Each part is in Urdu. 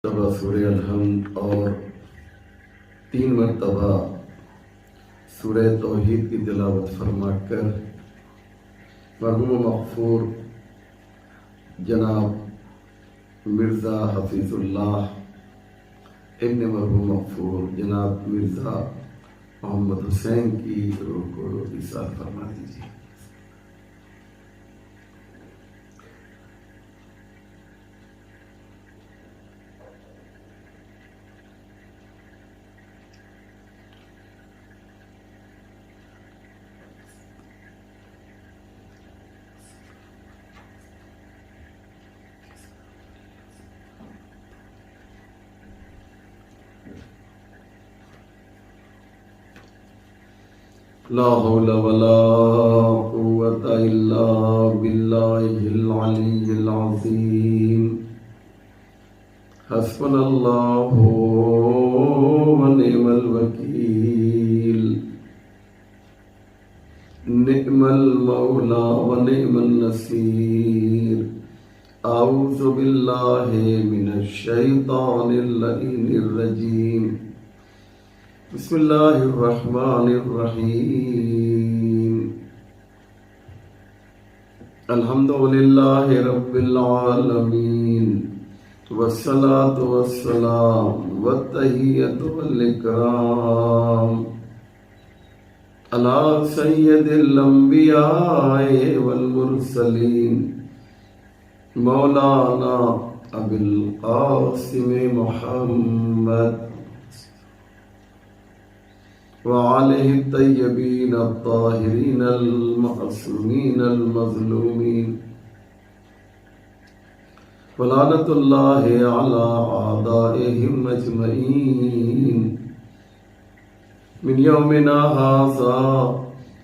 مرتبہ سورہ الحمد اور 3 مرتبہ سورہ توحید کی تلاوت فرما کر مرحوم مغفور جناب مرزا حفیظ اللہ ابن مرحوم مغفور جناب مرزا محمد حسین کی روح کو ایثار فرما دیجیے۔ لا حول ولا قوة إلا بالله العلي العظيم حسبنا الله ونعم الوكيل نعم المولى ونعم النصير أعوذ بالله من الشيطان اللعين الرجيم بسم اللہ الرحمن الرحیم الحمد للہ رب العالمین والصلاة والسلام والتحیۃ والاکرام علی سید الانبیاء والمرسلین مولانا ابی القاسم محمد وعليه الطيبين الطاهرين المعصومين المظلومين ولعنة الله على أعدائهم أجمعين من يومنا هذا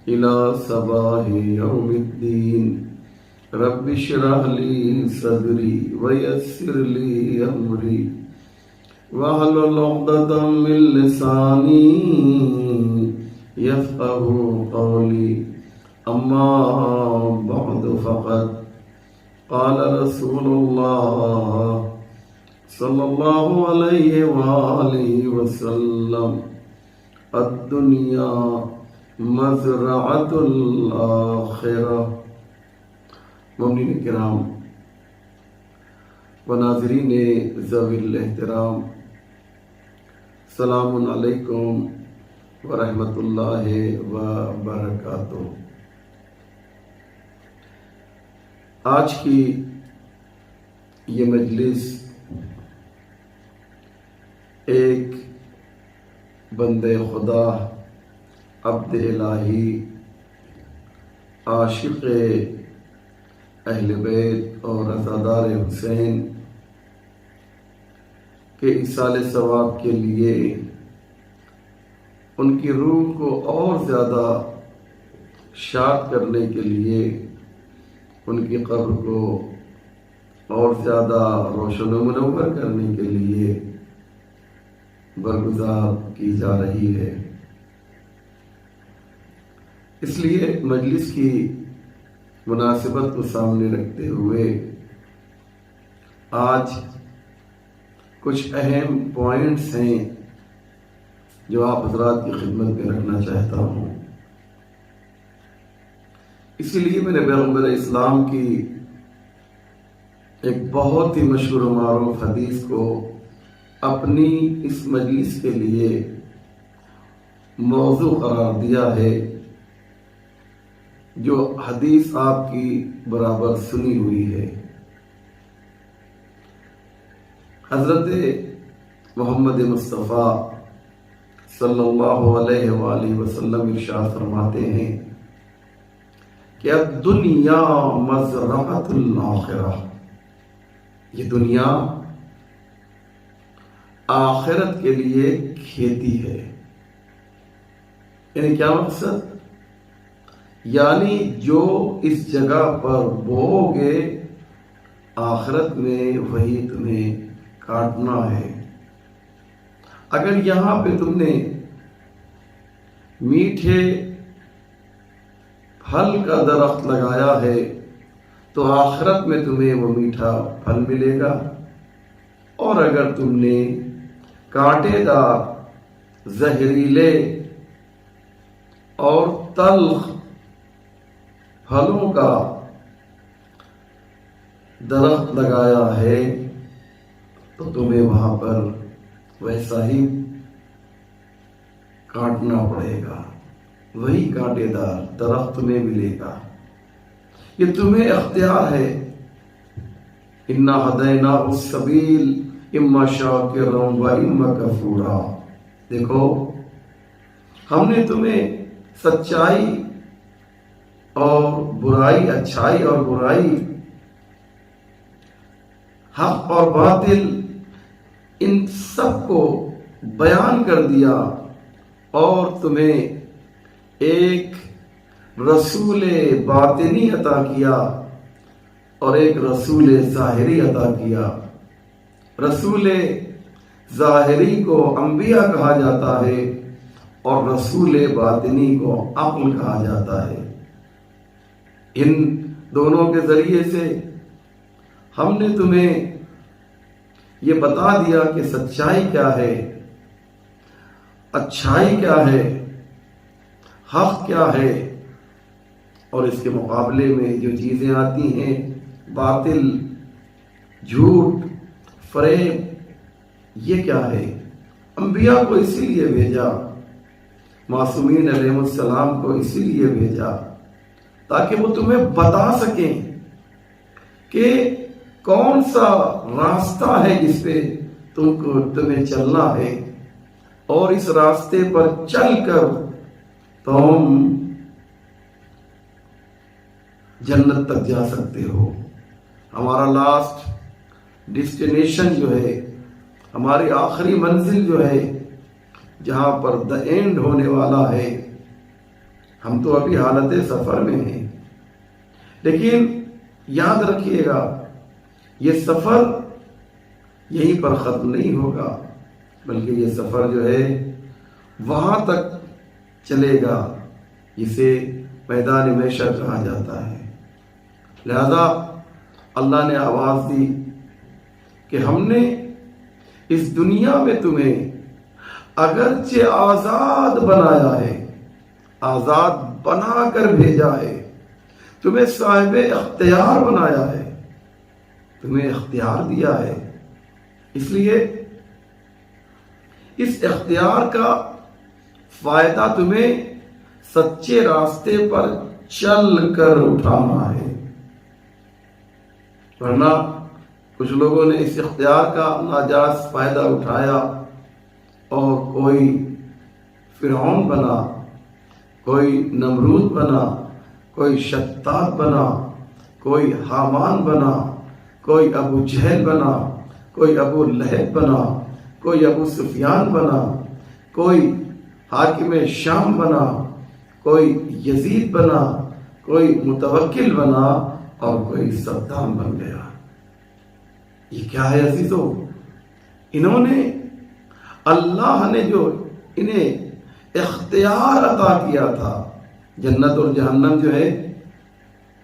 إلى صباح يوم الدين رب اشرح لي صدري ويسر لي أمري واحلل عقدة من لساني يفقهوا قولي أما بعد فقد قال رسول الله صلى الله عليه وآله وسلم الدنيا مزرعة الآخرة۔ مومنین کرام و ناظرین ذوی الاحترام، السلام علیکم ورحمۃ اللہ وبرکاتہ۔ آج کی یہ مجلس ایک بندے خدا، عبد الہی، عاشق اہل بیت اور عزادار حسین کے ایصال ثواب کے لیے، ان کی روح کو اور زیادہ شاد کرنے کے لیے، ان کی قبر کو اور زیادہ روشن و منور کرنے کے لیے برگزار کی جا رہی ہے۔ اس لیے مجلس کی مناسبت کو سامنے رکھتے ہوئے آج کچھ اہم پوائنٹس ہیں جو آپ حضرات کی خدمت میں رکھنا چاہتا ہوں۔ اسی لیے میں نے پیغمبر اسلام کی ایک بہت ہی مشہور و معروف حدیث کو اپنی اس مجلس کے لیے موضوع قرار دیا ہے، جو حدیث آپ کی برابر سنی ہوئی ہے۔ حضرت محمد مصطفیٰ صلی اللہ علیہ وآلہ وسلم ارشاد فرماتے ہیں کہ الدنیا مزرعۃ الآخرہ، یہ دنیا آخرت کے لیے کھیتی ہے۔ یعنی کیا مقصد؟ یعنی جو اس جگہ پر بو گے آخرت میں وہی تمہیں کاٹنا ہے۔ اگر یہاں پہ تم نے میٹھے پھل کا درخت لگایا ہے تو آخرت میں تمہیں وہ میٹھا پھل ملے گا، اور اگر تم نے کانٹے دار، زہریلے اور تلخ پھلوں کا درخت لگایا ہے تو تمہیں وہاں پر ویسا ہی کاٹنا پڑے گا، وہی کانٹے دار درخت تمہیں ملے گا۔ یہ تمہیں اختیار ہے۔ اِنَّا هَدَيْنَاهُ السَّبِيلَ اِمَّا شَاكِرًا وَإِمَّا كَفُورًا۔ دیکھو، ہم نے تمہیں سچائی اور برائی، اچھائی اور برائی، حق اور باطل، ان سب کو بیان کر دیا اور تمہیں ایک رسول باطنی عطا کیا اور ایک رسول ظاہری عطا کیا۔ رسول ظاہری کو انبیاء کہا جاتا ہے اور رسول باطنی کو عقل کہا جاتا ہے۔ ان دونوں کے ذریعے سے ہم نے تمہیں یہ بتا دیا کہ سچائی کیا ہے، اچھائی کیا ہے، حق کیا ہے، اور اس کے مقابلے میں جو چیزیں آتی ہیں، باطل، جھوٹ، فریب، یہ کیا ہے۔ انبیاء کو اسی لیے بھیجا، معصومین علیہ السلام کو اسی لیے بھیجا تاکہ وہ تمہیں بتا سکیں کہ کون سا راستہ ہے جس پہ تمہیں چلنا ہے، اور اس راستے پر چل کر تم جنت تک جا سکتے ہو۔ ہمارا لاسٹ ڈیسٹینیشن جو ہے، ہماری آخری منزل جو ہے، جہاں پر دا اینڈ ہونے والا ہے، ہم تو ابھی حالت سفر میں ہیں، لیکن یاد رکھیے گا یہ سفر یہیں پر ختم نہیں ہوگا، بلکہ یہ سفر جو ہے وہاں تک چلے گا جسے میدان محشر کہا جاتا ہے۔ لہذا اللہ نے آواز دی کہ ہم نے اس دنیا میں تمہیں اگرچہ آزاد بنایا ہے، آزاد بنا کر بھیجا ہے، تمہیں صاحب اختیار بنایا ہے، تمہیں اختیار دیا ہے، اس لیے اس اختیار کا فائدہ تمہیں سچے راستے پر چل کر اٹھانا ہے۔ ورنہ کچھ لوگوں نے اس اختیار کا ناجائز فائدہ اٹھایا اور کوئی فرعون بنا، کوئی نمرود بنا، کوئی شتات بنا، کوئی حامان بنا، کوئی ابو جہل بنا، کوئی ابو لہب بنا، کوئی ابو سفیان بنا، کوئی حاکم شام بنا، کوئی یزید بنا، کوئی متوکل بنا، اور کوئی صدام بن گیا۔ یہ کیا ہے عزیزو؟ انہوں نے، اللہ نے جو انہیں اختیار عطا کیا تھا، جنت اور جہنم جو ہے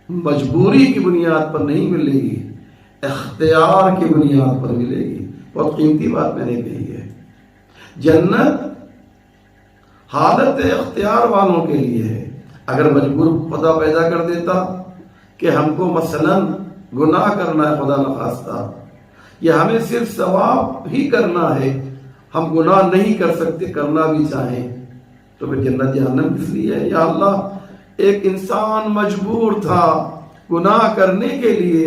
مجبوری کی بنیاد پر نہیں ملے گی، اختیار کی بنیاد پر ملے گی۔ بہت قیمتی بات میں نے کہی ہے۔ جنت حالت اختیار والوں کے لیے ہے۔ اگر مجبور خدا پیدا کر دیتا کہ ہم کو مثلا گناہ کرنا ہے، خدا نخواستہ، یا ہمیں صرف ثواب ہی کرنا ہے، ہم گناہ نہیں کر سکتے، کرنا بھی چاہیں، تو پھر جنت جہنم کس لیے ہے؟ یا اللہ، ایک انسان مجبور تھا گناہ کرنے کے لیے،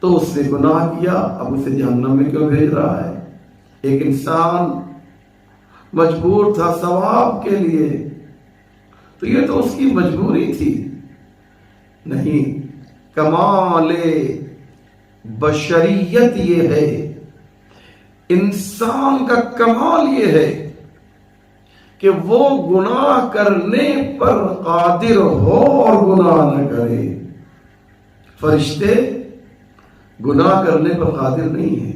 تو اس نے گناہ کیا، اب اسے جہنم میں کیوں بھیج رہا ہے؟ ایک انسان مجبور تھا ثواب کے لیے، تو یہ تو اس کی مجبوری تھی۔ نہیں، کمال بشریت یہ ہے، انسان کا کمال یہ ہے کہ وہ گناہ کرنے پر قادر ہو اور گناہ نہ کرے۔ فرشتے گناہ کرنے پر قادر نہیں ہیں۔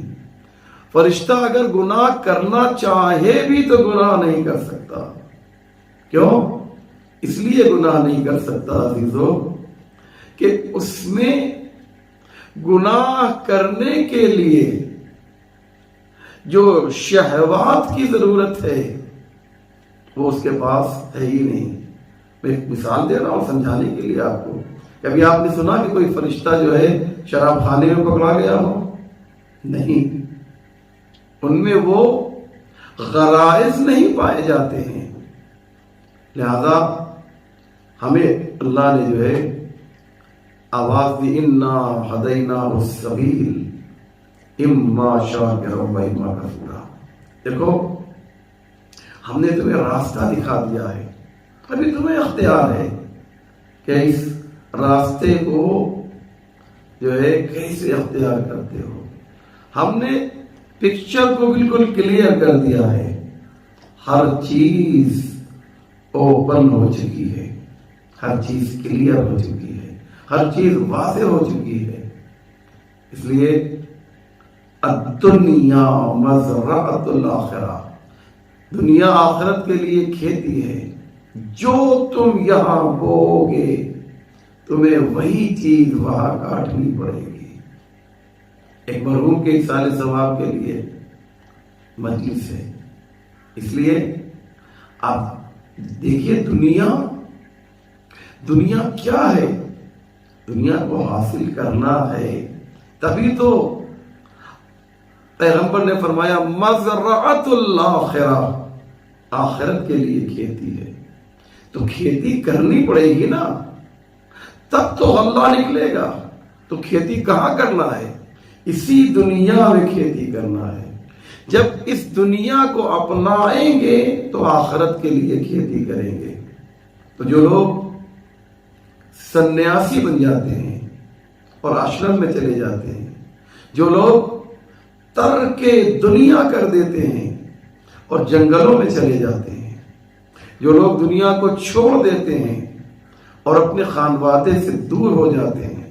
فرشتہ اگر گناہ کرنا چاہے بھی تو گناہ نہیں کر سکتا۔ کیوں؟ اس لیے گناہ نہیں کر سکتا عزیزو کہ اس میں گناہ کرنے کے لیے جو شہوات کی ضرورت ہے وہ اس کے پاس ہے ہی نہیں. میں ایک مثال دے رہا ہوں سمجھانے کے لیے آپ کو. کبھی آپ نے سنا کہ کوئی فرشتہ جو ہے شراب خانے میں پکڑا گیا ہو؟ نہیں. ان میں وہ غرائز نہیں پائے جاتے ہیں. لہذا ہمیں اللہ نے جو ہے آواز دی انا ہدیناہ السبیل اما شاکرا و اما کفورا. دیکھو ہم نے تمہیں راستہ دکھا دیا ہے، ابھی تمہیں اختیار ہے کہ اس راستے کو جو ہے کیسے اختیار کرتے ہو. ہم نے پکچر کو بالکل کلیئر کر دیا ہے، ہر چیز اوپن ہو چکی ہے، ہر چیز کلیئر ہو چکی ہے، ہر چیز واضح ہو چکی ہے. اس لیے الدنیا مزرعۃ الآخرہ، دنیا آخرت کے لیے کھیتی ہے. جو تم یہاں بو گے تمہیں وہی چیز وہاں کاٹنی پڑے گی. ایک مرحوم کے احسان ثواب کے لیے مجلس ہے. اس لیے آپ دیکھیے دنیا کیا ہے. دنیا کو حاصل کرنا ہے، تبھی تو پیغمبر نے فرمایا مزرعۃ الآخرہ، آخرت کے لیے کھیتی ہے. تو کھیتی کرنی پڑے گی نا، تب تو غلہ نکلے گا. تو کھیتی کہاں کرنا ہے؟ اسی دنیا میں کھیتی کرنا ہے. جب اس دنیا کو اپنائیں گے تو آخرت کے لیے کھیتی کریں گے. تو جو لوگ سنیاسی بن جاتے ہیں اور آشرم میں چلے جاتے ہیں، جو لوگ ترک دنیا کر دیتے ہیں اور جنگلوں میں چلے جاتے ہیں، جو لوگ دنیا کو چھوڑ دیتے ہیں اور اپنے خانوادے سے دور ہو جاتے ہیں،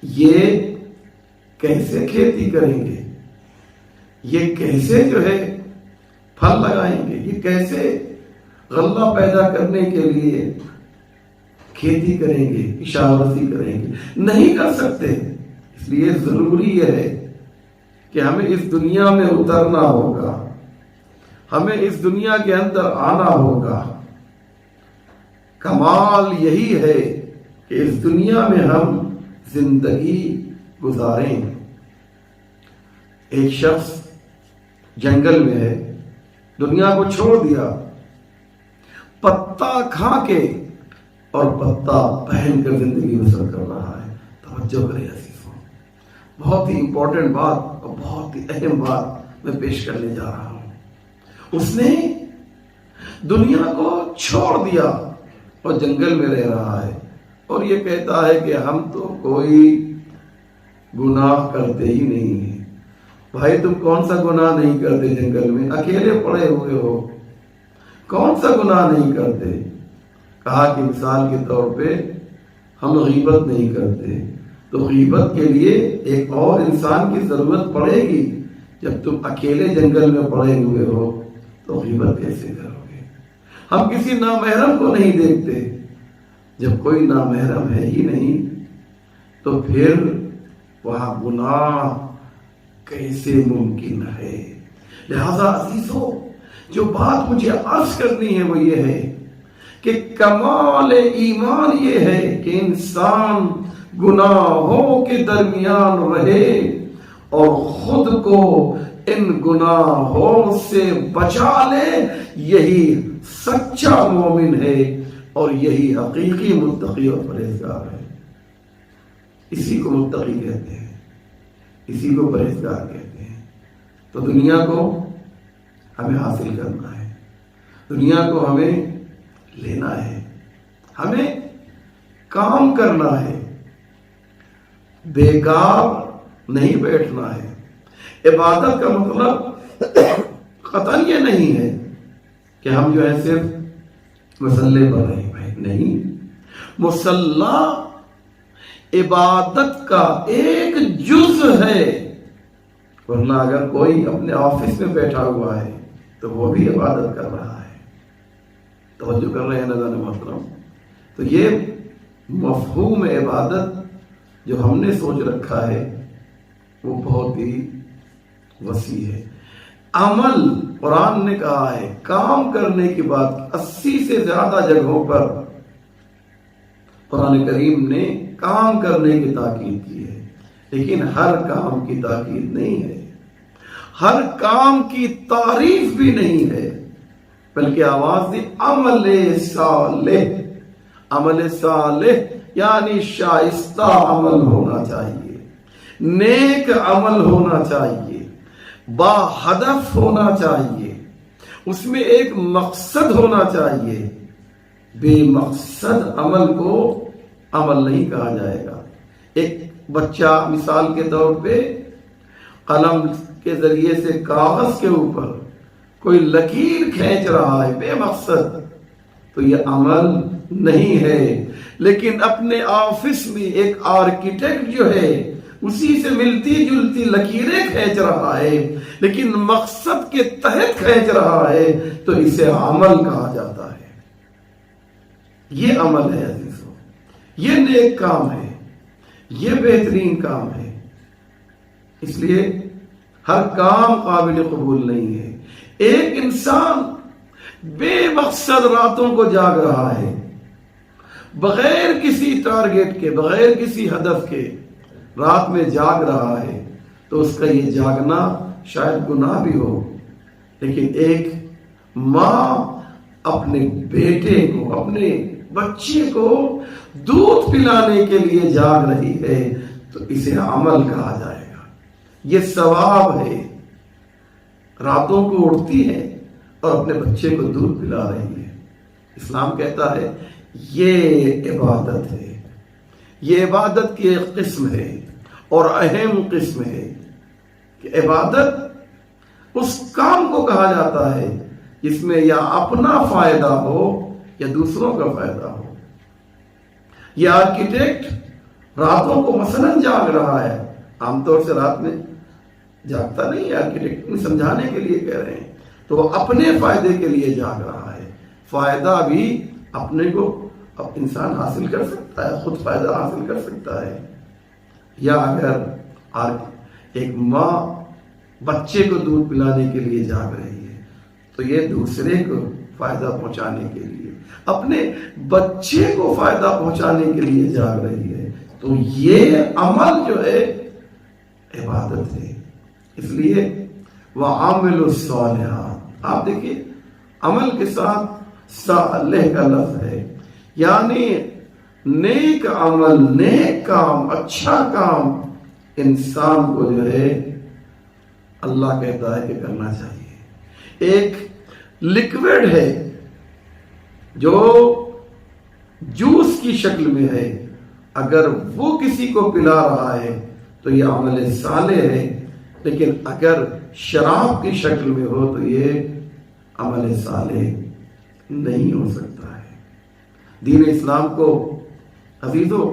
یہ کیسے کھیتی کریں گے؟ یہ کیسے جو ہے پھل لگائیں گے؟ یہ کیسے غلہ پیدا کرنے کے لیے کھیتی کریں گے، کشاورزی کریں گے؟ نہیں کر سکتے. اس لیے ضروری یہ ہے کہ ہمیں اس دنیا میں اترنا ہوگا، ہمیں اس دنیا کے اندر آنا ہوگا. کمال یہی ہے کہ اس دنیا میں ہم زندگی گزاریں. ایک شخص جنگل میں ہے، دنیا کو چھوڑ دیا، پتا کھا کے اور پتا پہن کر زندگی بسر کر رہا ہے. توجہ کرے عزیزوں، بہت ہی امپورٹنٹ بات اور بہت ہی اہم بات میں پیش کرنے جا رہا ہوں. اس نے دنیا کو چھوڑ دیا اور جنگل میں رہ رہا ہے اور یہ کہتا ہے کہ ہم تو کوئی گناہ کرتے ہی نہیں ہیں. بھائی تم کون سا گناہ نہیں کرتے؟ جنگل میں اکیلے پڑے ہوئے ہو، کون سا گناہ نہیں کرتے؟ کہا کہ مثال کے طور پہ ہم غیبت نہیں کرتے. تو غیبت کے لیے ایک اور انسان کی ضرورت پڑے گی. جب تم اکیلے جنگل میں پڑے ہوئے ہو تو غیبت کیسے کرو گے؟ ہم کسی نامحرم کو نہیں دیکھتے. جب کوئی نامحرم ہے ہی نہیں تو پھر وہاں گناہ کیسے ممکن ہے؟ لہذا عزیزو، جو بات مجھے عرض کرنی ہے وہ یہ ہے کہ کمال ایمان یہ ہے کہ انسان گناہوں کے درمیان رہے اور خود کو ان گناہوں سے بچا لے. یہی سچا مومن ہے اور یہی حقیقی متقی اور پرہیزگار ہے. اسی کو متقی کہتے ہیں، اسی کو پرہیزگار کہتے ہیں. تو دنیا کو ہمیں حاصل کرنا ہے، دنیا کو ہمیں لینا ہے، ہمیں کام کرنا ہے، بیکار نہیں بیٹھنا ہے. عبادت کا مطلب قطعاً یہ نہیں ہے کہ ہم جو ہے صرف مصلے پر رہیں. نہیں، مصلی عبادت کا ایک جز ہے. ورنہ اگر کوئی اپنے آفس میں بیٹھا ہوا ہے تو وہ بھی عبادت کر رہا ہے. توجہ کر رہے ہیں نظر محترم؟ تو یہ مفہوم عبادت جو ہم نے سوچ رکھا ہے وہ بہت ہی وسیع ہے۔ عمل، قرآن نے کہا ہے کام کرنے کی بات 80 سے زیادہ جگہوں پر قرآن کریم نے کام کرنے کی تاکید کی ہے، لیکن ہر کام کی تاکید نہیں ہے، ہر کام کی تعریف بھی نہیں ہے، بلکہ آواز دی عمل صالح۔ عمل صالح یعنی شائستہ عمل ہونا چاہیے، نیک عمل ہونا چاہیے، با ہدف ہونا چاہیے، اس میں ایک مقصد ہونا چاہیے۔ بے مقصد عمل کو عمل نہیں کہا جائے گا۔ ایک بچہ مثال کے طور پہ قلم کے ذریعے سے کاغذ کے اوپر کوئی لکیر کھینچ رہا ہے بے مقصد، تو یہ عمل نہیں ہے۔ لیکن اپنے آفس میں ایک آرکیٹیکٹ جو ہے اسی سے ملتی جلتی لکیریں کھینچ رہا ہے، لیکن مقصد کے تحت کھینچ رہا ہے، تو اسے عمل کہا جاتا ہے۔ یہ عمل ہے عزیزو، یہ نیک کام ہے، یہ بہترین کام ہے۔ اس لیے ہر کام قابل قبول نہیں ہے۔ ایک انسان بے مقصد راتوں کو جاگ رہا ہے، بغیر کسی ٹارگٹ کے، بغیر کسی ہدف کے رات میں جاگ رہا ہے، تو اس کا یہ جاگنا شاید گناہ بھی ہو، لیکن ایک ماں اپنے بیٹے کو، اپنے بچے کو دودھ پلانے کے لیے جاگ رہی ہے، تو اسے عمل کہا جائے گا، یہ ثواب ہے۔ راتوں کو اٹھتی ہے اور اپنے بچے کو دودھ پلا رہی ہے۔ اسلام کہتا ہے یہ عبادت ہے، یہ عبادت کی ایک قسم ہے اور اہم قسم ہے کہ عبادت اس کام کو کہا جاتا ہے جس میں یا اپنا فائدہ ہو یا دوسروں کا فائدہ ہو۔ یہ آرکیٹیکٹ راتوں کو مثلاً جاگ رہا ہے، عام طور سے رات میں جاگتا نہیں ہے آرکیٹیکٹ، سمجھانے کے لیے کہہ رہے ہیں، تو وہ اپنے فائدے کے لیے جاگ رہا ہے۔ فائدہ بھی اپنے کو انسان حاصل کر سکتا ہے، خود فائدہ حاصل کر سکتا ہے، یا اگر ایک ماں بچے کو دودھ پلانے کے لیے جاگ رہی ہے تو یہ دوسرے کو فائدہ پہنچانے کے لیے، اپنے بچے کو فائدہ پہنچانے کے لیے جاگ رہی ہے، تو یہ عمل جو ہے عبادت ہے۔ اس لیے وَعَامِلُ الصَّالِحَاتِ، آپ دیکھیے عمل کے ساتھ صالح کا لفظ ہے، یعنی نیک عمل، نیک کام، اچھا کام انسان کو جو ہے اللہ کہتا ہے کہ کرنا چاہیے۔ ایک لکوڈ ہے جو جوس کی شکل میں ہے، اگر وہ کسی کو پلا رہا ہے تو یہ عمل صالح ہے، لیکن اگر شراب کی شکل میں ہو تو یہ عمل صالح نہیں ہو سکتا ہے۔ دین اسلام کو عزیزو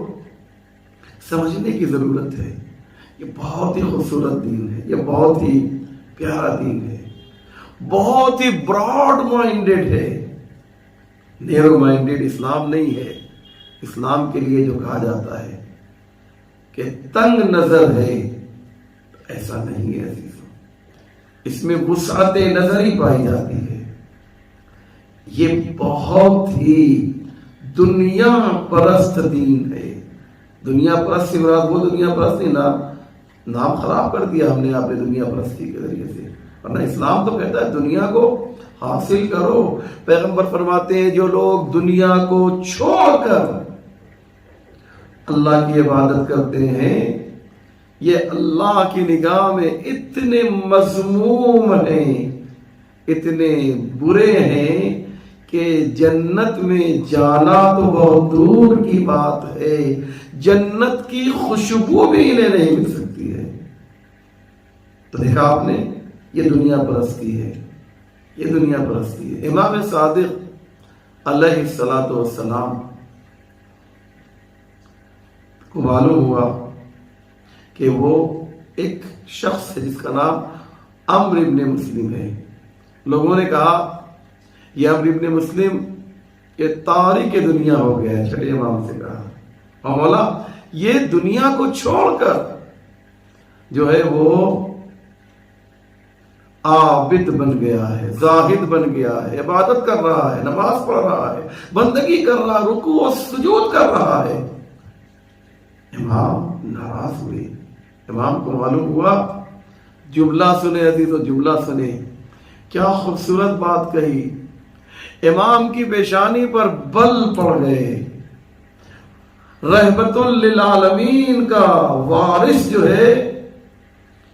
سمجھنے کی ضرورت ہے۔ یہ بہت ہی خوبصورت دین ہے، یہ بہت ہی پیارا دین ہے، بہت ہی براڈ مائنڈڈ ہے، نیرو مائنڈڈ اسلام نہیں ہے۔ اسلام کے لیے جو کہا جاتا ہے کہ تنگ نظر ہے، ایسا نہیں ہے عزیزو، اس میں وسعت نظر ہی پائی جاتی ہے۔ یہ بہت ہی دنیا پرست دین ہے۔ دنیا پرست سے مراد وہ دنیا پرست نہیں، نام خراب کر دیا ہم نے آپ نے دنیا پرستی کے ذریعے سے، ورنہ اسلام تو کہتا ہے دنیا کو حاصل کرو۔ پیغمبر فرماتے ہیں جو لوگ دنیا کو چھوڑ کر اللہ کی عبادت کرتے ہیں یہ اللہ کی نگاہ میں اتنے مذموم ہیں، اتنے برے ہیں کہ جنت میں جانا تو بہت دور کی بات ہے، جنت کی خوشبو بھی انہیں نہیں مل سکتی ہے۔ تو دیکھا آپ نے، یہ دنیا پرستی ہے، یہ دنیا پرستی ہے۔ امام صادق علیہ السلام کو معلوم ہوا کہ وہ ایک شخص ہے جس کا نام عمرو ابن مسلم ہے۔ لوگوں نے کہا یہ عمرو ابن مسلم یہ تارک دنیا ہو گیا ہے، چھٹے امام سے کہا، اور مولا یہ دنیا کو چھوڑ کر جو ہے وہ عابد بن گیا ہے، زاہد بن گیا ہے، عبادت کر رہا ہے، نماز پڑھ رہا ہے، بندگی کر رہا ہے، رکوع و سجود کر رہا ہے، امام ناراض ہوئے۔ امام کو معلوم ہوا، جملہ سنے عزیزو، جملہ سنے، کیا خوبصورت بات کہی۔ امام کی پیشانی پر بل پڑ گئے، رحمت للعالمین کا وارث جو ہے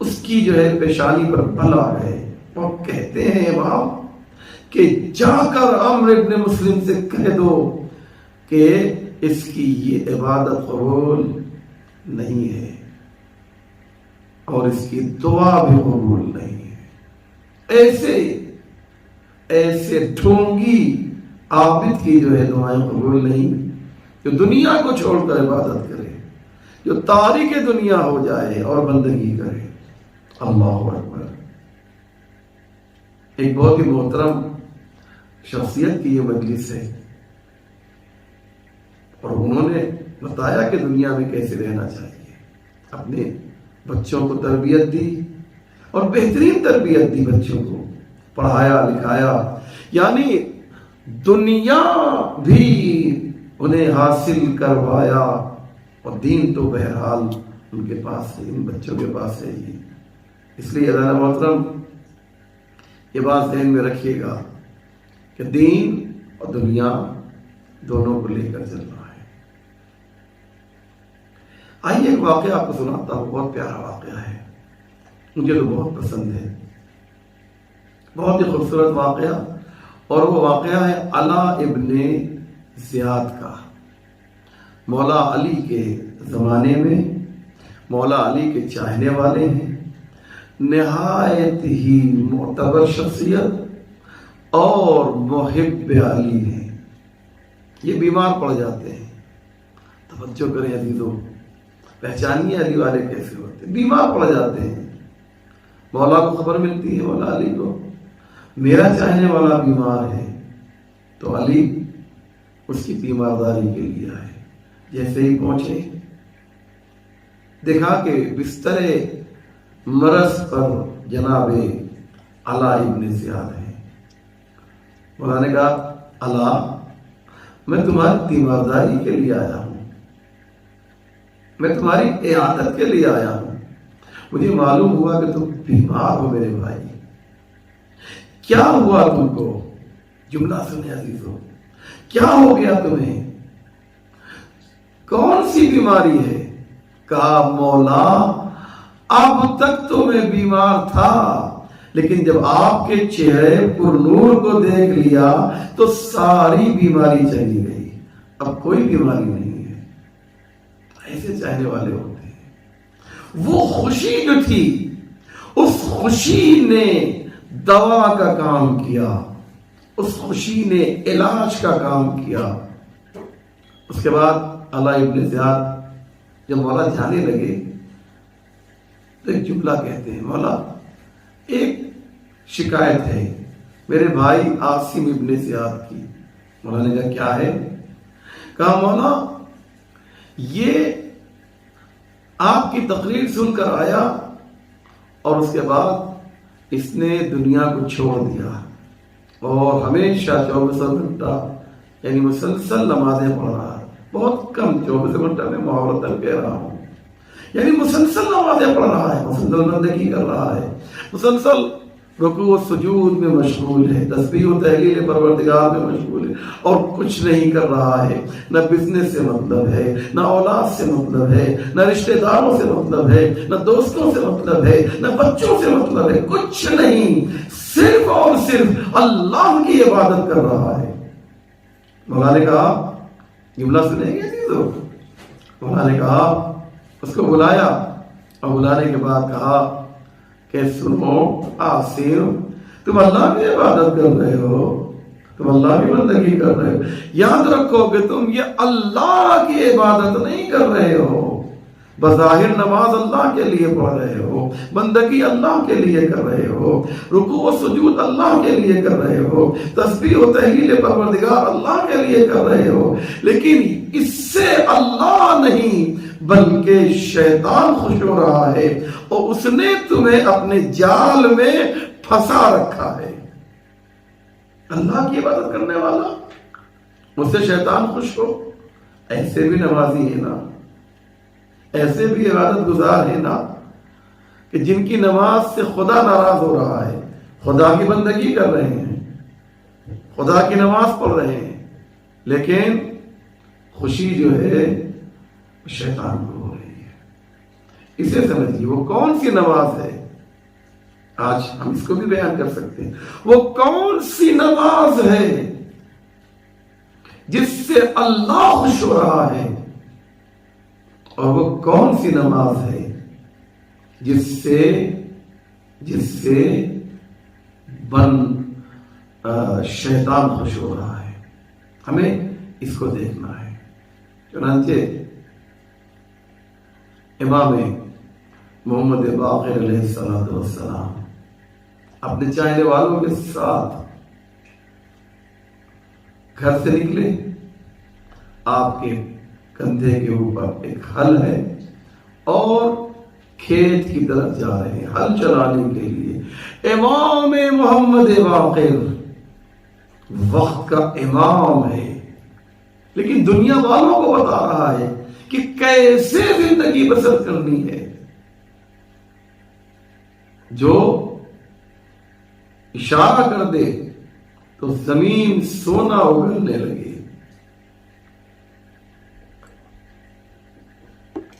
اس کی جو ہے پیشانی پر بل آ گئے۔ اور کہتے ہیں امام کہ جا کر عمرو ابن مسلم سے کہہ دو کہ اس کی یہ عبادت قبول نہیں ہے اور اس کی دعا بھی قبول نہیں ہے۔ ایسے ڈھونگی عابد کی جو ہے دعائیں قبول نہیں، جو دنیا کو چھوڑ کر عبادت کرے، جو تارک دنیا ہو جائے اور بندگی کرے۔ اللہ اکبر۔ ایک بہت ہی محترم شخصیت کی یہ مجلس ہے، اور انہوں نے بتایا کہ دنیا میں کیسے رہنا چاہیے، اپنے بچوں کو تربیت دی اور بہترین تربیت دی، بچوں کو پڑھایا لکھایا، یعنی دنیا بھی انہیں حاصل کروایا، اور دین تو بہرحال ان کے پاس ہے، ان بچوں کے پاس ہے ہی۔ اس لیے عزیزان محترم، یہ بات ذہن میں رکھیے گا کہ دین اور دنیا دونوں کو لے کر چل رہا ہے۔ آئیے ایک واقعہ آپ کو سناتا ہوں، بہت پیارا واقعہ ہے، مجھے تو بہت پسند ہے، بہت ہی خوبصورت واقعہ، اور وہ واقعہ ہے علا ابن زیاد کا۔ مولا علی کے زمانے میں مولا علی کے چاہنے والے ہیں، نہایت ہی معتبر شخصیت اور محب علی ہیں۔ یہ بیمار پڑ جاتے ہیں، توجہ کریں عزیزو، پہچانیے علی والے کیسے ہوتے ہیں۔ بیمار پڑ جاتے ہیں، مولا کو خبر ملتی ہے، مولا علی کو، میرا چاہنے والا بیمار ہے، تو علی اس کی تیمارداری کے لیے آئے۔ جیسے ہی پہنچے، دیکھا کہ بستر مرض پر جناب علا ابن زیاد ہے۔ مولا نے کہا، علا، میں تمہاری تیمارداری کے لیے آیا ہوں، میں تمہاری اعادت کے لیے آیا ہوں، مجھے معلوم ہوا کہ تم بیمار ہو میرے بھائی۔ کیا ہوا تم کو؟ جملہ سنے عزیزو، کیا ہو گیا تمہیں؟ کون سی بیماری ہے؟ کہا، مولا، اب تک تو میں بیمار تھا، لیکن جب آپ کے چہرے پر نور کو دیکھ لیا تو ساری بیماری چلی گئی، اب کوئی بیماری نہیں ہے۔ ایسے چاہنے والے ہوتے ہیں۔ وہ خوشی جو تھی، اس خوشی نے دوا کا کام کیا، اس خوشی نے علاج کا کام کیا۔ اس کے بعد علا ابن زیاد جب مولا جانے لگے تو ایک جملہ کہتے ہیں، مولا ایک شکایت ہے میرے بھائی عاصم ابن زیاد کی۔ مولا نے کہا، کیا ہے؟ کہا، مولا، یہ آپ کی تقریر سن کر آیا اور اس کے بعد اس نے دنیا کو چھوڑ دیا اور ہمیشہ 24 گھنٹہ یعنی مسلسل نمازیں پڑھ رہا ہے، بہت کم 24 گھنٹہ میں محاورتاً کہہ رہا ہوں، یعنی مسلسل نمازیں پڑھ رہا ہے، مسلسل بندگی کر رہا ہے، مسلسل رکوع و سجود میں مشغول ہے، تسبیح و تحلیل پروردگار میں مشغول ہے، اور کچھ نہیں کر رہا ہے۔ نہ بزنس سے مطلب ہے، نہ اولاد سے مطلب ہے، نہ رشتہ داروں سے مطلب ہے، نہ دوستوں سے مطلب ہے، نہ بچوں سے مطلب ہے، کچھ نہیں، صرف اور صرف اللہ کی عبادت کر رہا ہے۔ مولا نے کہا، جملہ سنیں گے چیزوں؟ مولا نے کہا، اس کو بلایا اور بلانے کے بعد کہا کہ سنو عاصم، تم اللہ کی عبادت کر رہے ہو، تم اللہ کی بندگی کر رہے ہو، یاد رکھو کہ تم یہ اللہ کی عبادت نہیں کر رہے ہو، بظاہر نماز اللہ کے لیے پڑھ رہے ہو، بندگی اللہ کے لیے کر رہے ہو، رکوع و سجود اللہ کے لیے کر رہے ہو، تسبیح و تحلیل پروردگار اللہ کے لیے کر رہے ہو، لیکن اس سے اللہ نہیں بلکہ شیطان خوش ہو رہا ہے، اور اس نے تمہیں اپنے جال میں پھنسا رکھا ہے۔ اللہ کی عبادت کرنے والا، اس سے شیطان خوش ہو، ایسے بھی نمازی ہے نا، ایسے بھی عبادت گزار ہے نا کہ جن کی نماز سے خدا ناراض ہو رہا ہے، خدا کی بندگی کر رہے ہیں، خدا کی نماز پڑھ رہے ہیں، لیکن خوشی جو ہے شیطان کو ہو رہی ہے۔ اسے سمجھیے وہ کون سی نماز ہے، آج ہم اس کو بھی بیان کر سکتے ہیں۔ وہ کون سی نماز ہے جس سے اللہ خوش ہو رہا ہے، اور وہ کون سی نماز ہے جس سے شیطان خوش ہو رہا ہے۔ ہمیں اس کو دیکھنا ہے۔ چنانچہ امام محمد باقر علیہ السلام اپنے چاہنے والوں کے ساتھ گھر سے نکلے، آپ کے کندھے کے اوپر ایک ہل ہے اور کھیت کی طرف جا رہے ہیں ہل چلانے کے لیے۔ امام محمد باقر وقت کا امام ہے، لیکن دنیا والوں کو بتا رہا ہے کہ کیسے زندگی بسر کرنی ہے۔ جو اشارہ کر دے تو زمین سونا اگلنے لگے۔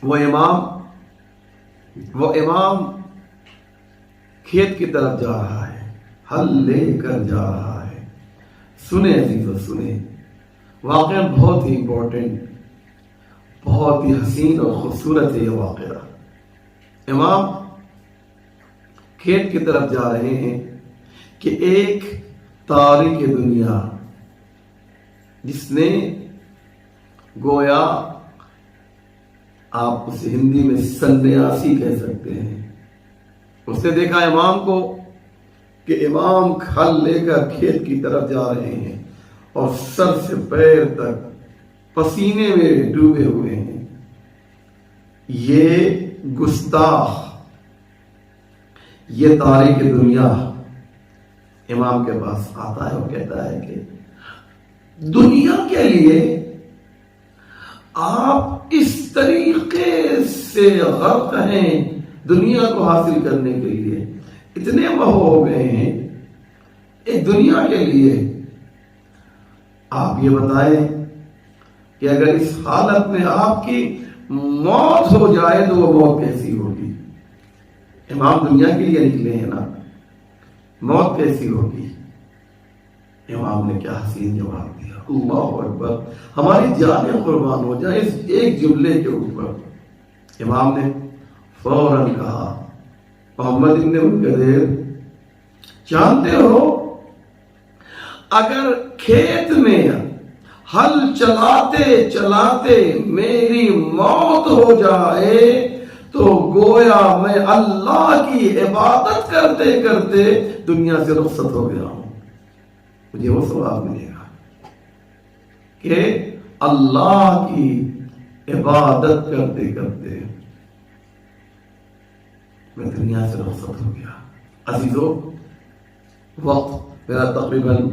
وہ امام کھیت کی طرف جا رہا ہے، ہل لے کر جا رہا ہے۔ سنیں عزیزو، سنیں، واقعہ بہت ہی امپورٹنٹ، بہت ہی حسین اور خوبصورت ہے یہ واقعہ۔ امام کھیت کی طرف جا رہے ہیں کہ ایک تاریک دنیا، جس نے گویا آپ اسے ہندی میں سنیاسی کہہ سکتے ہیں، اس نے دیکھا امام کو کہ امام ہل لے کر کھیت کی طرف جا رہے ہیں اور سر سے پیر تک پسینے میں ڈوبے ہوئے ہیں۔ یہ گستاخ، یہ تاریک دنیا امام کے پاس آتا ہے اور کہتا ہے کہ دنیا کے لیے آپ اس طریقے سے غرق ہیں، دنیا کو حاصل کرنے کے لیے اتنے مہو ہو گئے ہیں ایک دنیا کے لیے۔ آپ یہ بتائیں کہ اگر اس حالت میں آپ کی موت ہو جائے تو وہ موت کیسی ہوگی؟ امام دنیا کے لیے نکلے ہیں نا، موت کیسی ہوگی؟ امام نے کیا حسین جواب دیا، اللہ اکبر، ہماری جانیں قربان ہو جائیں اس ایک جملے کے اوپر۔ امام نے فوراً کہا، محمد ابن منکدر، جانتے ہو اگر کھیت میں ہل چلاتے چلاتے میری موت ہو جائے تو گویا میں اللہ کی عبادت کرتے کرتے دنیا سے رخصت ہو گیا ہوں، مجھے وہ ثواب ملے گا کہ اللہ کی عبادت کرتے کرتے میں دنیا سے رخصت ہو گیا۔ عزیزو، وقت میرا تقریباً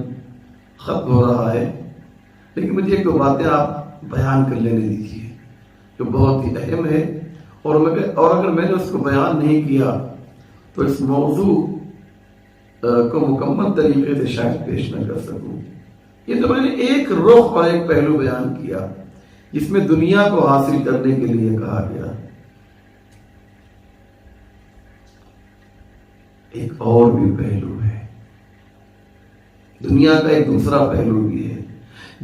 ختم ہو رہا ہے، لیکن مجھے ایک دو باتیں آپ بیان کر لینے دیجیے جو بہت ہی اہم ہے، اور اگر میں نے اس کو بیان نہیں کیا تو اس موضوع کو مکمل طریقے سے شاید پیش نہ کر سکوں۔ یہ تو میں نے ایک رخ اور ایک پہلو بیان کیا جس میں دنیا کو حاصل کرنے کے لیے کہا گیا، ایک اور بھی پہلو ہے، دنیا کا ایک دوسرا پہلو بھی ہے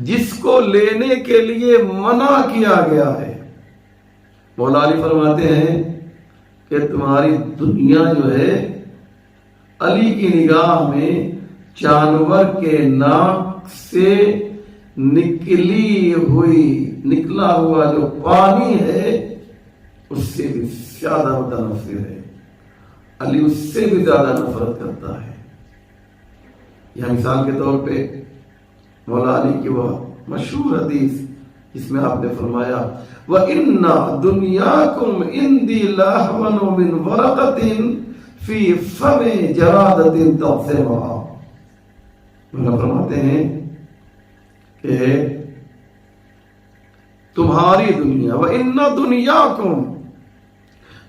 جس کو لینے کے لیے منع کیا گیا ہے۔ مولا علی فرماتے ہیں کہ تمہاری دنیا جو ہے علی کی نگاہ میں جانور کے ناک سے نکلا ہوا جو پانی ہے اس سے بھی زیادہ متنفر ہے، علی اس سے بھی زیادہ نفرت کرتا ہے۔ یہ مثال کے طور پہ مولا علی کی وہ مشہور حدیث جس میں آپ نے فرمایا، وَإِنَّ دُنْيَاكُمْ عِنْدِي لَأَهْوَنُ مِنْ وَرَقَةٍ فی فم جرادۃ تقسمها، اللہ فرماتے ہیں کہ تمہاری دنیا وَإِنَّ دُنْيَاكُمْ،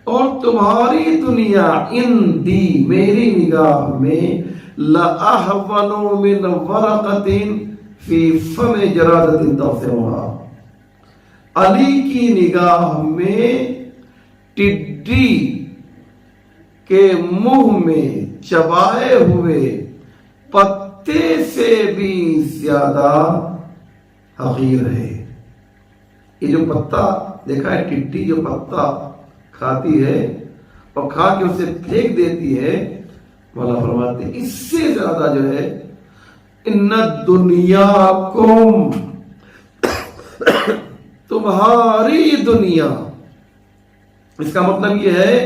اور تمہاری دنیا اندی میری نگاہ میں لَأَحْوَنُ مِنْ وَرَقَةٍ فِي فَمِ جَرَادَةٍ تَقْسِمُهَا، علی کی نگاہ میں ٹڈی کے منہ میں چبائے ہوئے پتے سے بھی زیادہ حقیر ہے۔ یہ جو پتا دیکھا ہے، ٹڈی جو پتا کھاتی ہے اور کھا کے اسے پھینک دیتی ہے، مولا فرماتے ہیں اس سے زیادہ جو ہے ان دنیاکم، تمہاری دنیا، اس کا مطلب یہ ہے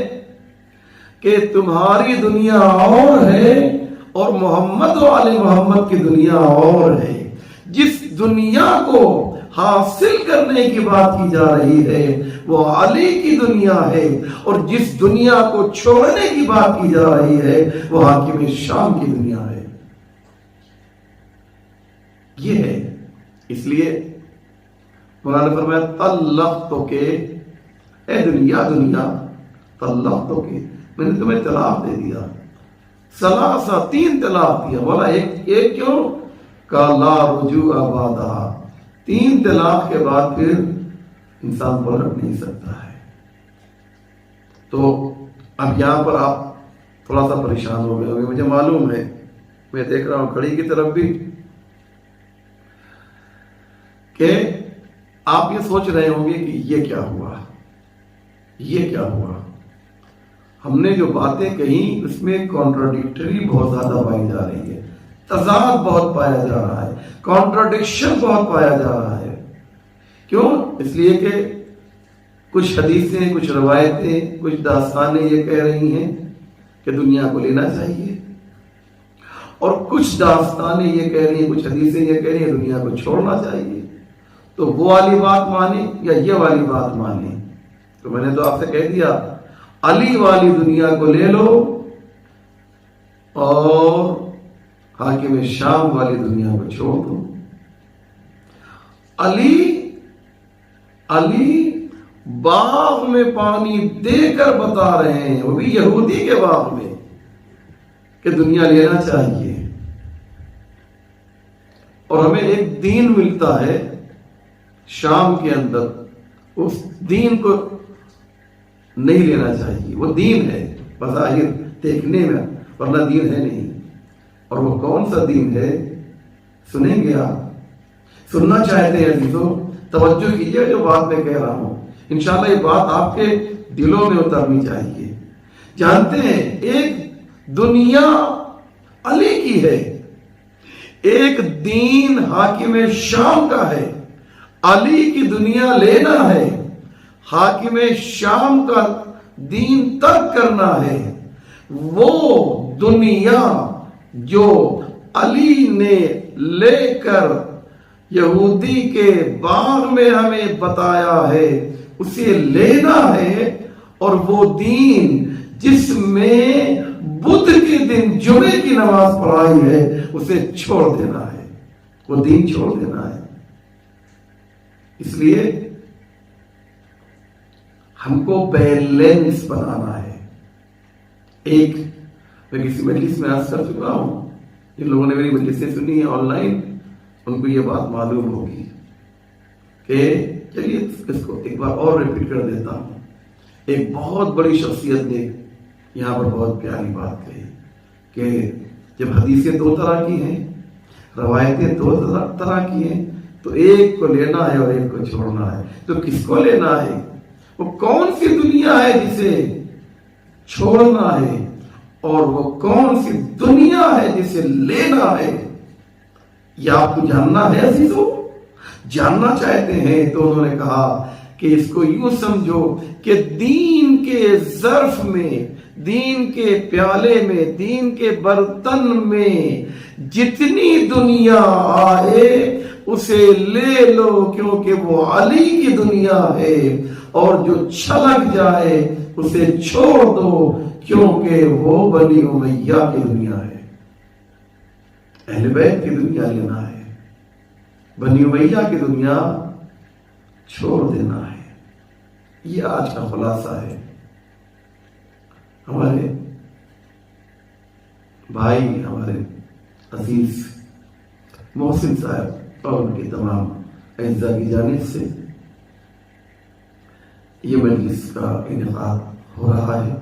کہ تمہاری دنیا اور ہے اور محمد و آل محمد کی دنیا اور ہے۔ جس دنیا کو حاصل کرنے کی بات کی جا رہی ہے وہ علی کی دنیا ہے، اور جس دنیا کو چھوڑنے کی بات کی جا رہی ہے وہ حاکم شام کی دنیا ہے۔ یہ ہے، اس لیے مولانا نے فرمایا طلقتو کے، اے دنیا طلقتو کے، میں نے تمہیں طلاق دے دیا، ثلاثہ، 3 طلاق دیا۔ بولا ایک کیوں؟ کا لا رجوع بعدہا، 3 طلاق کے بعد پھر انسان پلٹ نہیں سکتا ہے۔ تو اب یہاں پر آپ تھوڑا سا پریشان ہو گئے ہوں گے، مجھے معلوم ہے، میں دیکھ رہا ہوں کھڑی کی طرف بھی، کہ آپ یہ سوچ رہے ہوں گے کہ یہ کیا ہوا، یہ کیا ہوا۔ ہم نے جو باتیں کہیں اس میں کانٹراڈکٹری بہت زیادہ پائی جا رہی ہے، تضاد بہت پایا جا رہا ہے، کانٹراڈکشن بہت پایا جا رہا ہے۔ کیوں؟ اس لیے کہ کچھ حدیثیں، کچھ روایتیں، کچھ داستانیں یہ کہہ رہی ہیں کہ دنیا کو لینا چاہیے، اور کچھ داستانیں یہ کہہ رہی ہیں، کچھ حدیثیں یہ کہہ رہی ہیں دنیا کو چھوڑنا چاہیے۔ تو وہ والی بات مانیں یا یہ والی بات مانیں؟ تو میں نے تو آپ سے کہہ دیا علی والی دنیا کو لے لو اور حاکم شام والی دنیا کو چھوڑ دو۔ علی باغ میں پانی دے کر بتا رہے ہیں، وہ بھی یہودی کے باغ میں، کہ دنیا لینا چاہیے، اور ہمیں ایک دین ملتا ہے شام کے اندر، اس دین کو نہیں لینا چاہیے۔ وہ دین ہے بظاہر دیکھنے میں، ورنہ دین ہے نہیں۔ اور وہ کون سا دین ہے سنیں گے آپ؟ سننا چاہتے ہیں عزیزو؟ توجہ کیجئے جو بات میں کہہ رہا ہوں، انشاءاللہ یہ بات آپ کے دلوں میں اترنی چاہیے۔ جانتے ہیں ایک دنیا علی کی ہے، ایک دین حاکم شام کا ہے۔ علی کی دنیا لینا ہے، حاکم شام کا دین ترک کرنا ہے۔ وہ دنیا جو علی نے لے کر یہودی کے باغ میں ہمیں بتایا ہے اسے لینا ہے، اور وہ دین جس میں بدھ کے دن جمعے کی نماز پڑھائی ہے اسے چھوڑ دینا ہے، وہ دین چھوڑ دینا ہے۔ اس لیے ہم کو بیلنس بنانا ہے۔ ایک میں کسی مجلس میں عرض کر چکا ہوں، جن لوگوں نے میری مجلسیں سنی ہیں آن لائن ان کو یہ بات معلوم ہوگی، کہ چلیے اس کو ایک بار اور ریپیٹ کر دیتا ہوں۔ ایک بہت بڑی شخصیت نے یہاں پر بہت پیاری بات کہی کہ جب حدیثیں 2 طرح کی ہیں، روایتیں 2 طرح کی ہیں، تو ایک کو لینا ہے اور ایک کو چھوڑنا ہے۔ تو کس کو لینا ہے؟ وہ کون سی دنیا ہے جسے چھوڑنا ہے، اور وہ کون سی دنیا ہے جسے لینا ہے؟ یہ آپ کو جاننا ہے عزیزو؟ جاننا چاہتے ہیں تو انہوں نے کہا کہ اس کو یوں سمجھو کہ دین کے ظرف میں، دین کے پیالے میں، دین کے برتن میں جتنی دنیا آئے اسے لے لو، کیونکہ وہ علی کی دنیا ہے۔ اور جو چھلک جائے اسے چھوڑ دو، کیونکہ وہ بنی امیہ کی دنیا ہے، اہل بیت کی دنیا لینا ہے، بنی امیہ کی دنیا چھوڑ دینا ہے۔ یہ آج کا خلاصہ ہے۔ ہمارے بھائی، ہمارے عزیز محسن صاحب اور ان کے تمام اعزاء کی جانب سے یہ مجلس کا انعقاد ہو رہا ہے۔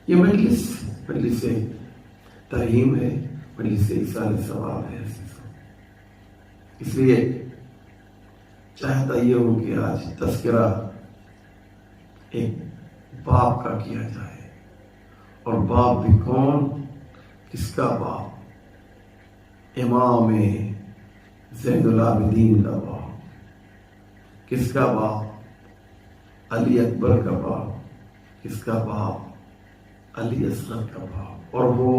یہ مجلس ترہیم ہے، مجلس ایصال ثواب ہے۔ اس لیے چاہتا یہ ہوں کہ آج تذکرہ ایک باپ کا کیا جائے، اور باپ بھی کون؟ کس کا باپ؟ امام زین العابدین کا باپ۔ کس کا باپ؟ علی اکبر کا باپ۔ کس کا باپ؟ علی اصغر کا باپ۔ اور وہ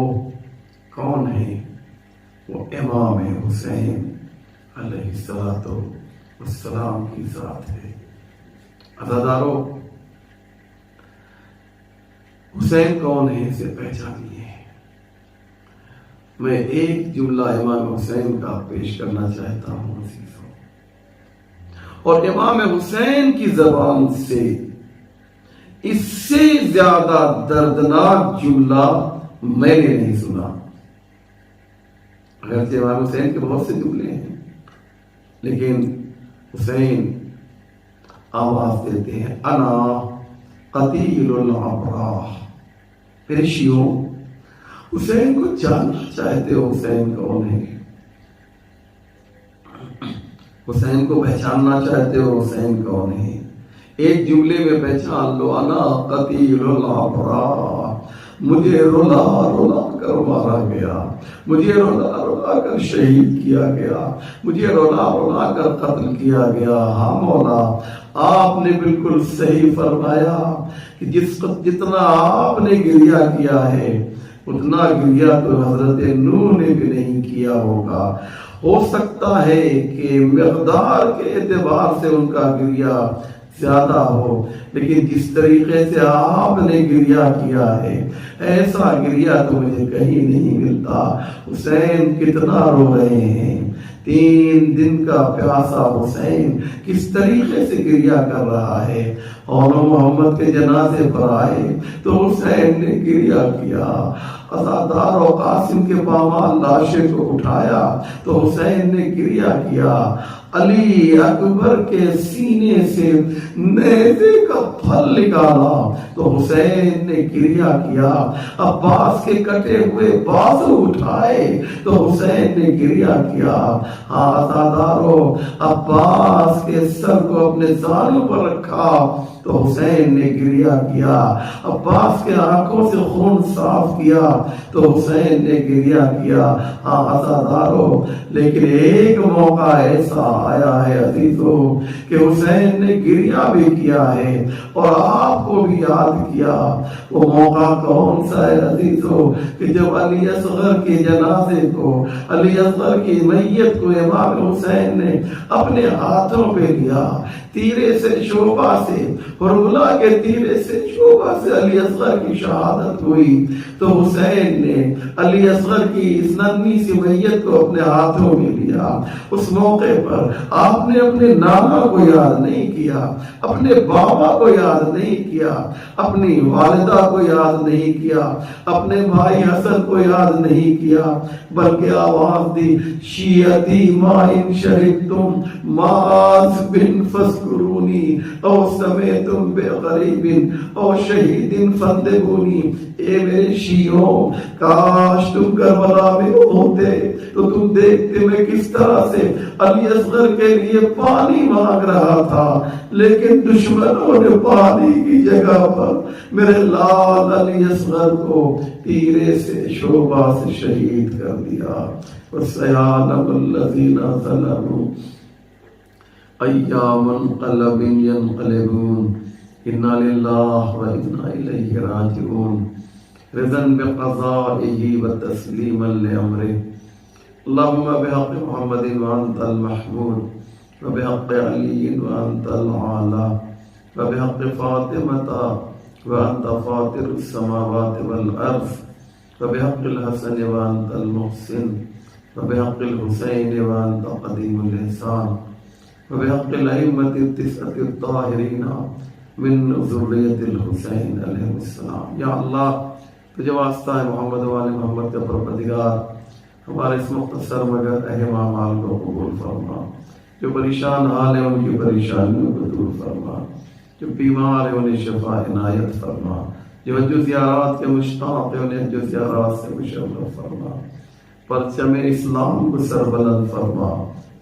کون ہے؟ وہ امام حسین علیہ السلام کی ذات ہے۔ عزادارو، حسین کون ہے اسے پہچانیے۔ میں ایک جملہ امام حسین کا پیش کرنا چاہتا ہوں عزیزوں، اور امام حسین کی زبان سے اس سے زیادہ دردناک جملہ میں نے نہیں سنا۔ اگرچہ امام حسین کے بہت سے جملے ہیں، لیکن حسین آواز دیتے ہیں، انا قتیل الابراہ۔ پھر شیعوں حسین کو جاننا چاہتے ہو، حسین کون ہے؟ حسین کو پہچاننا چاہتے ہو، حسین کون ہے؟ ایک جملے میں پہچان لو، انا قتیل الابراہ۔ مجھے رلا رلا کر مارا گیا، مجھے رلا رلا کر شہید کیا گیا، مجھے رلا رلا کر قتل کیا گیا۔ ہاں مولا، آپ نے بالکل صحیح فرمایا کہ جتنا آپ نے گریہ کیا ہے اتنا گریہ تو حضرت نوح نے بھی نہیں کیا ہوگا۔ ہو سکتا ہے کہ مقدار کے اعتبار سے ان کا گریہ زیادہ ہو، لیکن جس طریقے سے آپ نے گریہ کیا ہے ایسا گریہ تو مجھے کہیں نہیں ملتا۔ حسین کتنا رو رہے ہیں، 3 دن کا پیاسا حسین کس طریقے سے گریہ کر رہا ہے۔ اور محمد کے جنازے پر آئے تو حسین نے گریہ کیا۔ عزادار و قاسم کے پامال لاشے کو اٹھایا تو حسین نے گریہ کیا۔ علی اکبر کے سینے سے نیزے کا پھل نکالا تو حسین نے گریہ کیا۔ عباس کے کٹے ہوئے بازو اٹھائے تو حسین نے گریہ کیا۔ ہاں عزادارو، عباس کے سر کو اپنے زانوں پر رکھا تو حسین نے گریہ کیا۔ عباس کے آنکھوں سے خون صاف کیا تو حسین نے گریہ کیا۔ ہاں عزادارو، لیکن ایک موقع ایسا آیا ہے عزیزو کہ حسین نے گریہ بھی کیا ہے اور آپ کو بھی یاد کیا۔ وہ موقع کون سا ہے عزیزو کہ جب علی اصغر کے جنازے کو، علی اصغر کی میت کو امام حسین نے اپنے ہاتھوں پہ لیا، تیرے سے شعبہ سے، حرملہ کے تیرے سے شعبہ سے علی اصغر کی شہادت ہوئی تو حسین نے علی اصغر کی اس ننھی سی میت کو اپنے ہاتھوں میں لیا۔ اس موقع پر آپ نے اپنے نانا کو یاد نہیں کیا، اپنے بابا کو یاد نہیں کیا، اپنی والدہ کو یاد نہیں کیا، اپنے بھائی حسن کو یاد نہیں کیا، بلکہ آواز دی، شیعتی ما ان شربتم ماز بن فذکرونی او سمیتم بغریب او شہید فندبونی۔ اے میرے شیعوں، کاش تم کربلا میں ہوتے تو تم دیکھتے میں کس طرح سے علی اصغر کے لیے پانی مانگ رہا تھا، لیکن دشمنوں نے پانی کی جگہ پر میرے لال علی اصغر کو تیرے سے شعبہ سے شہید کر دیا۔ وَسَيَعْلَمُ الَّذِينَ ظَلَمُوا أَيَّ مُنقَلَبٍ يَنقَلِبُونَ إِنَّا لِلَّهِ وَإِنَّا إِلَيْهِ رَاجِعُونَ رضا بقضائه وتسليما لأمره اللهم بحق محمد وأنت المحمود وبحق علي وأنت العالى وبحق فاطمة وأنت فاطر السماوات والأرض وبحق الحسن وأنت المحسن وبحق الحسين وأنت قديم الإحسان وبحق الأئمة التسعة الطاهرين من ذریة الحسین علیہ السلام۔ یا اللہ تجھے واسطہ ہے محمد و آل محمد کا پروردگار، ہمارے اس مختصر مگر اہم اعمال کو قبول فرما، جو پریشان حال ہیں ان کی پریشانیوں کو دور فرما، جو بیمار ہیں انہیں شفا عنایت فرما، جو حج و زیارات کے مشتاق ہیں انہیں حج و زیارات سے مشرف فرما، پرچم اسلام کو سربلند فرما،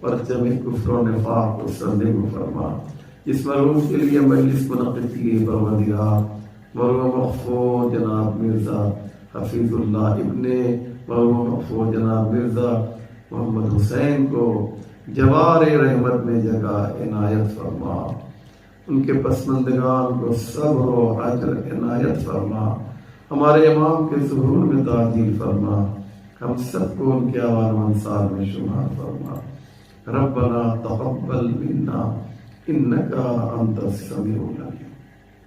پرچم کفر و نفاق کو سرنگو فرما۔ اس مرحوم کے لیے مجلس منعقد کی گئی پروردگار، مرحوم مغفور جناب مرزا حفیظ اللہ ابن مرحوم مغفور جناب مرزا محمد حسین کو جوار رحمت میں جگہ عنایت فرما، ان کے پسماندگان کو صبر و اجر عنایت فرما، ہمارے امام کے ظہور میں تعجیل فرما، ہم سب کو ان کے آوان انصار میں شمار فرما۔ ربنا تقبل منا انك انت السميع العليم۔